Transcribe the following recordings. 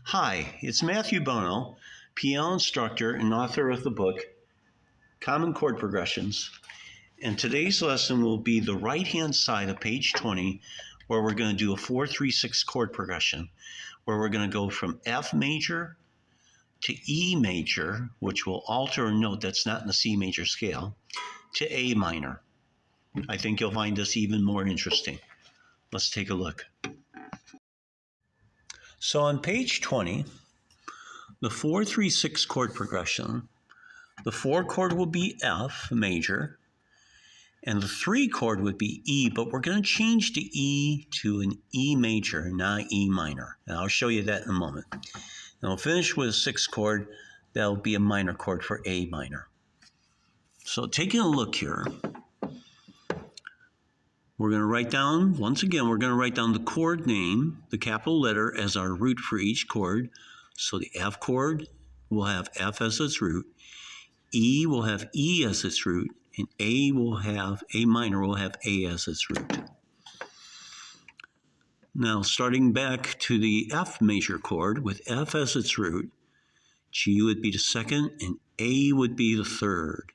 Hi, it's Matthew Bono, piano instructor and author of the book Common Chord Progressions. And today's lesson will be the right-hand side of page 20, where we're going to do a 4-3-6 chord progression, where we're going to go from F major to E major, which will alter a note that's not in the C major scale, to A minor. I think you'll find this even more interesting. Let's take a look. So on page 20, the 4-3-6 chord progression, the 4 chord will be F major, and the 3 chord would be E, but we're going to change the E to an E major, not E minor. And I'll show you that in a moment. And we'll finish with a 6 chord. That'll be a minor chord for A minor. So taking a look here, we're going to write down, once again, we're going to write down the chord name, the capital letter, as our root for each chord. So the F chord will have F as its root. E will have E as its root, and A minor will have A as its root. Now, starting back to the F major chord with F as its root, G would be the second, and A would be the third.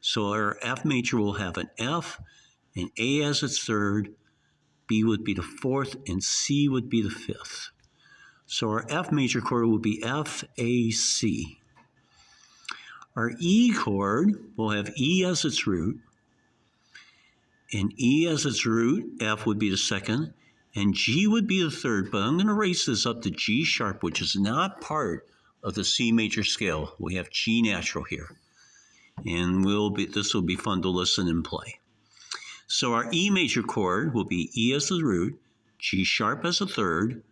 So our F major will have an F, and A as its third, B would be the fourth, and C would be the fifth. So our F major chord will be F, A, C. Our E chord will have E as its root, and E as its root, F would be the second, and G would be the third, but I'm going to raise this up to G sharp, which is not part of the C major scale. We have G natural here, and this will be fun to listen and play. So our E major chord will be E as the root, G sharp as a third,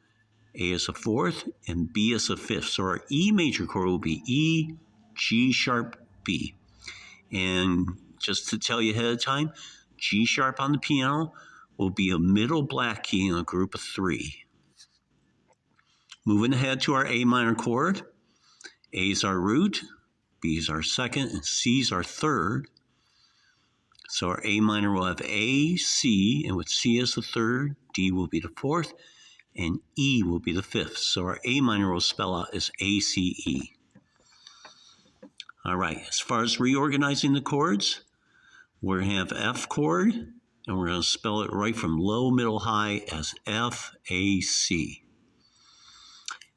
A as a fourth, and B as a fifth. So our E major chord will be E, G sharp, B. And just to tell you ahead of time, G sharp on the piano will be a middle black key in a group of 3. Moving ahead to our A minor chord, A is our root, B is our second, and C is our third. So our A minor will have A, C, and with C as the third, D will be the fourth, and E will be the fifth. So our A minor will spell out as A, C, E. All right, as far as reorganizing the chords, we're going to have F chord, and we're going to spell it right from low, middle, high as F, A, C.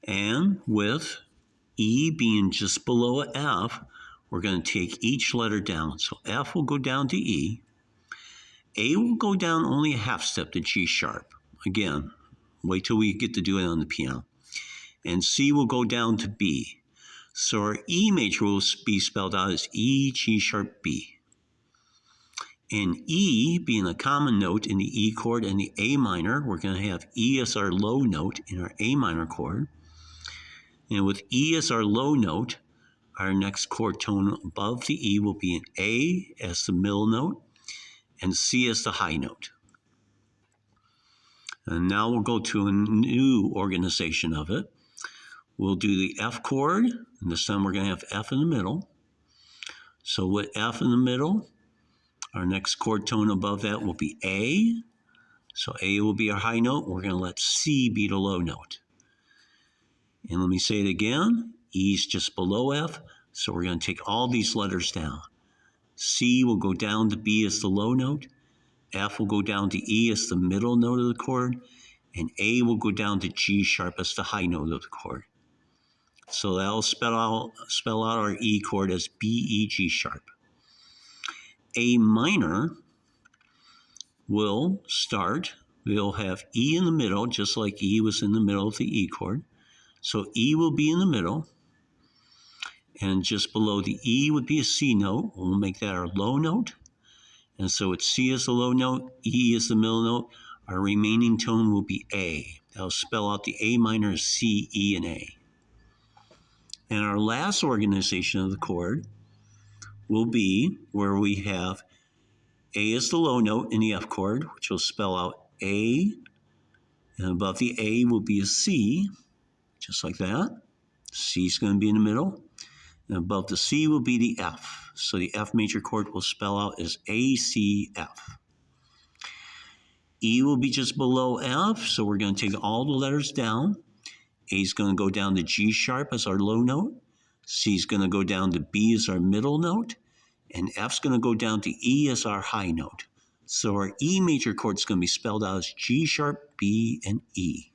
And with E being just below F, we're going to take each letter down. So F will go down to E. A will go down only a half step to G sharp. Again, wait till we get to do it on the piano. And C will go down to B. So our E major will be spelled out as E, G sharp, B. And E being a common note in the E chord and the A minor, we're going to have E as our low note in our A minor chord. And with E as our low note, our next chord tone above the E will be an A as the middle note and C as the high note. And now we'll go to a new organization of it. We'll do the F chord, and this time we're going to have F in the middle. So with F in the middle, our next chord tone above that will be A. So A will be our high note. We're going to let C be the low note. And let me say it again. E is just below F, so we're going to take all these letters down. C will go down to B as the low note. F will go down to E as the middle note of the chord. And A will go down to G sharp as the high note of the chord. So that'll spell out our E chord as B, E, G sharp. A minor will start. We'll have E in the middle, just like E was in the middle of the E chord. So E will be in the middle. And just below the E would be a C note. We'll make that our low note. And so it's C as the low note, E is the middle note. Our remaining tone will be A. That'll spell out the A minor as C, E, and A. And our last organization of the chord will be where we have A as the low note in the F chord, which will spell out A. And above the A will be a C, just like that. C is going to be in the middle. And above the C will be the F. So the F major chord will spell out as A, C, F. E will be just below F, so we're going to take all the letters down. A is going to go down to G sharp as our low note. C is going to go down to B as our middle note. And F is going to go down to E as our high note. So our E major chord is going to be spelled out as G sharp, B, and E.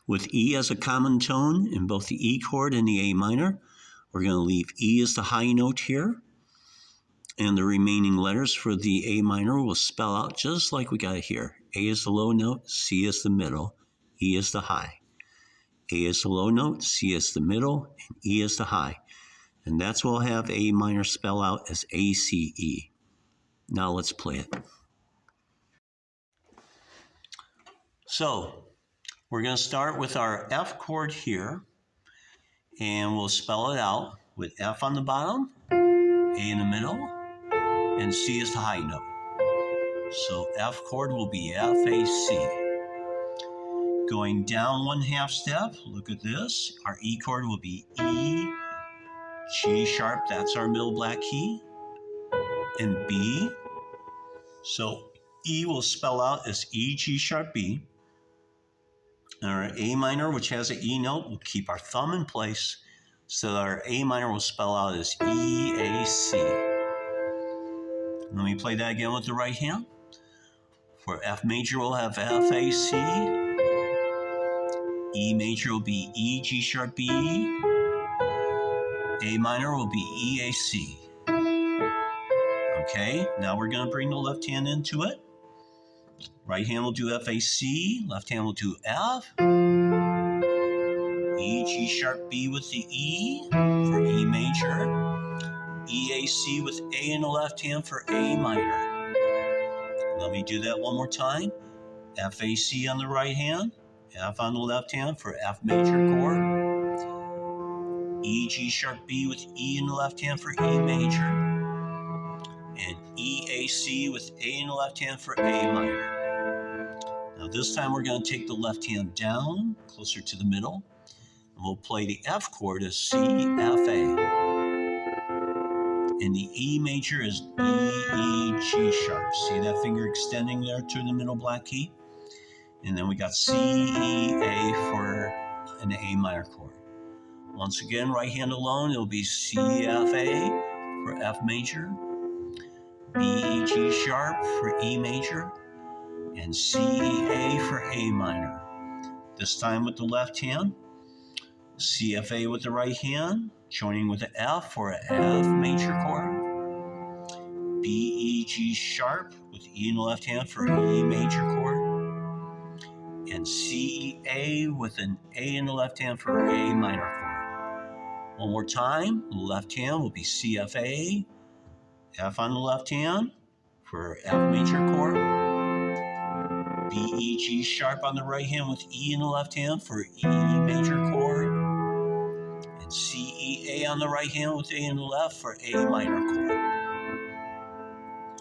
With E as a common tone in both the E chord and the A minor, we're going to leave E as the high note here. And the remaining letters for the A minor will spell out just like we got it here. A is the low note, C is the middle, E is the high. A is the low note, C is the middle, and E is the high. And that's what we'll have A minor spell out as A-C-E. Now let's play it. So we're going to start with our F chord here, and we'll spell it out with F on the bottom, A in the middle, and C is the high note. So F chord will be F-A-C. Going down 1/2 step, look at this. Our E chord will be E, G sharp, that's our middle black key, and B. So E will spell out as E, G sharp, B. And our A minor, which has an E note, we'll keep our thumb in place so that our A minor will spell out as E, A, C. Let me play that again with the right hand. For F major, we'll have F, A, C. E major will be E, G sharp, B. A minor will be E, A, C. Okay, now we're going to bring the left hand into it. Right hand will do F, A, C. Left hand will do F. E, G sharp, B with the E for E major. E, A, C with A in the left hand for A minor. Let me do that one more time. F, A, C on the right hand. F on the left hand for F major chord. E, G sharp, B with E in the left hand for E major. And E, A, C with A in the left hand for A minor. Now this time we're going to take the left hand down, closer to the middle. And we'll play the F chord as C, F, A. And the E major is E, E, G sharp. See that finger extending there to the middle black key? And then we got C, E, A for an A minor chord. Once again, right hand alone, it'll be C, F, A for F major, B, E, G sharp for E major, and C, E, A for A minor. This time with the left hand, C, F, A with the right hand, joining with the F for an F major chord, B, E, G sharp with E in the left hand for an E major chord, and C, E, A with an A in the left hand for an A minor chord. One more time, the left hand will be C, F, A, F on the left hand for F major chord, B, E, G sharp on the right hand with E in the left hand for E major chord, and C, E, A on the right hand with A in the left for A minor chord.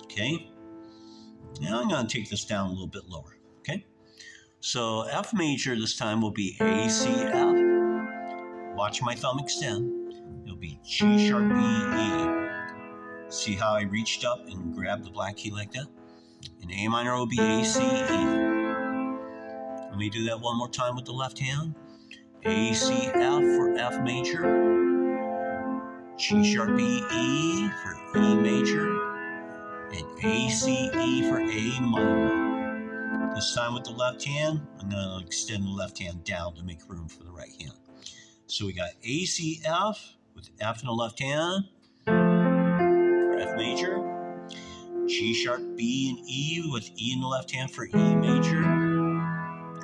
Okay? Now I'm going to take this down a little bit lower. Okay? So F major this time will be A, C, F. Watch my thumb extend. It'll be G sharp, B, E. See how I reached up and grabbed the black key like that? And A minor will be A, C, E. Let me do that one more time with the left hand. A, C, F for F major. G sharp, B, E for E major. And A, C, E for A minor. This time with the left hand, I'm going to extend the left hand down to make room for the right hand. So we got A, C, F with F in the left hand for F major. G sharp, B, and E with E in the left hand for E major.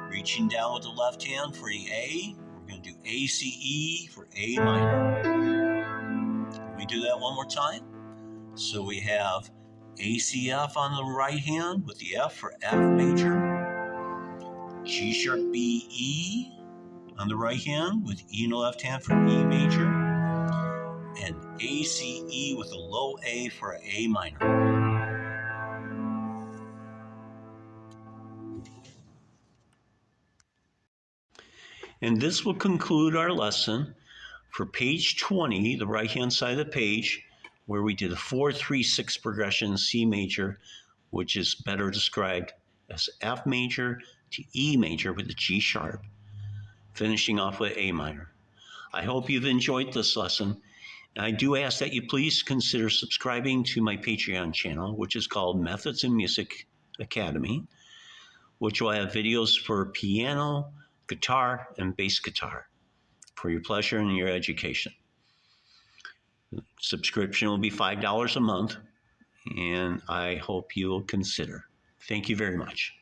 Reaching down with the left hand for the A. We're going to do A, C, E for A minor. Let me do that one more time. So we have A, C, F on the right hand with the F for F major. G sharp, B, E on the right hand with E in the left hand for E major. And A, C, E with a low A for A minor. And this will conclude our lesson for page 20, the right-hand side of the page, where we did a 4-3-6 progression in C major, which is better described as F major to E major with a G sharp. finishing off with A minor. I hope you've enjoyed this lesson. I do ask that you please consider subscribing to my Patreon channel, which is called Methods in Music Academy, which will have videos for piano, guitar, and bass guitar for your pleasure and your education. Subscription will be $5 a month, and I hope you will consider. Thank you very much.